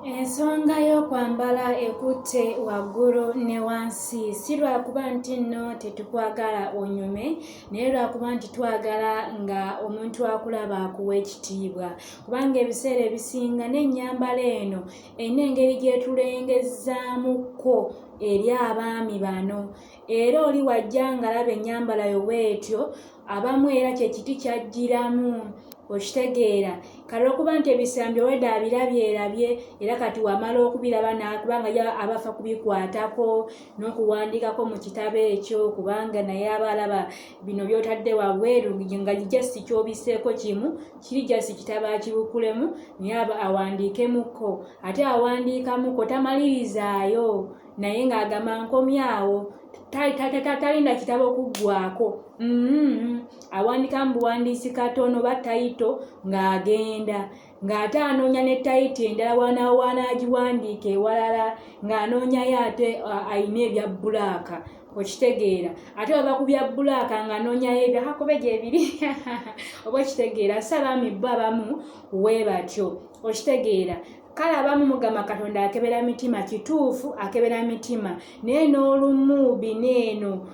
Ensonga y'okwambala ekuute waggulu ne wansi si lwakuba nti nno tetukwagala onyume, naye lwakuba nti twagala nga omuntu akulaba akuwa ekitiibwa, kubanga ebiseera ebisinga n'ennyambala eno erina engeri gyetulengezzaamuko eri abaami bano. Era oli wajja ng'alaba ennyambala yo bw'etyo, abamu era kye kiti kyajjiramu. Okitegeera kale okuba nti ebisambi wedda abirabye era kati wamala okubiraba kubanga abafa kubikwatako n'okuwandiikako mu kitabo ekyo, kubanga naye abalaba bino by'otadde wabweru nga just ky'obiseeko kimu kiri just kitabo akibukulemu naye awandiikemuko, ate awandiikamuko tamalirizaayo naye ng'agamba nkomyawo, talinda kitabo kuggwako. Awandika mu buwandiisi katono ba tayito ng'agenda ng'ate anoonya ne tayito endala wanaagiwandiika ewalala ng'anoonyayo ate ayina ebya bbulaaka. Okitegeera ate waba ku bya bbulaaka ng'anoonyayo ebya hakobe gye biri oba okitegeera sabaami bo abamu bwe batyo. Okitegeera kale abamu mugamba Katonda akebera mitima, kituufu akebera mitima, naye n'olumu bino eno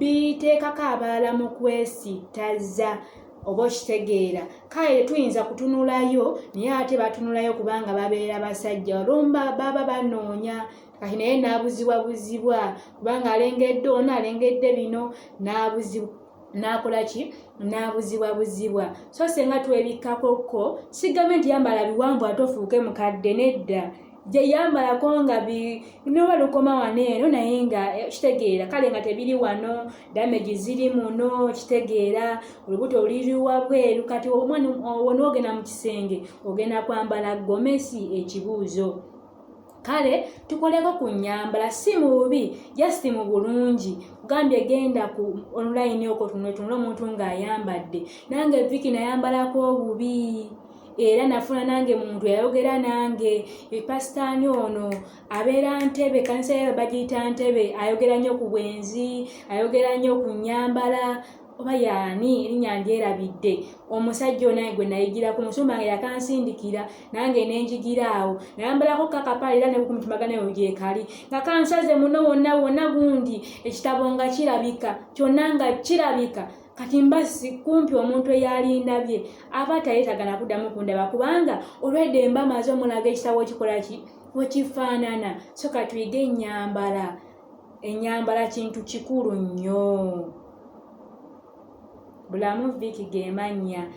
biteekako abalala mu kwesittaza oba okitegeera. Kale tuyinza kutunulayo naye ate batunulayo kubanga babeera basajja, olumba baba banoonya kati naye n'abuzibwabuzibwa kubanga alengedde bino n'abuzibwa n'akola ki n'abuzibwabuzibwa. So senga twebikkakokko sigambe nti yambala biwanvu ate ofuuke mukadde, nedda gye yambalako nga noba lukoma wano eno naye nga kitegeera kale nga tebiri wano, damage ziri muno, kitegeera olubuto oliri wabweru. Kati omwana onoogenda mu kisenge ogenda kwambala gomesi? Ekibuuzo. Kale tukoleko ku nnyambala, si mu bubi just mu bulungi. Kugambye genda ku online okwo tunula omuntu ng'ayambadde, nange Viki nayambalako obubi era nafuna nange muntu yayogera nange, epasitaani ono abeera Ntebe, kanisa yayo bagiyita Ntebe, ayogera nnyo ku bwenzi, ayogera nnyo ku nnyambala. Oba yaani erinnya ndyerabidde, omusajja onaye gwe nayigira ku musumba nga yakansindikira nange nenjigira awo, nayambalako kakapale era ne bukumitimagana eyo gyekali nga kansaze muno wonna gundi ekitabo nga kirabika kyonna nga kirabika. Kati mbasi kumpi omuntu eyalindabye aba tayetagana kuddamu kundaba kubanga olwedde mba maze omulaga ekitabo kikola ki wekifaanana. So katuyige ennyambala kintu kikulu nnyo. Bulamu Viki ge mannya.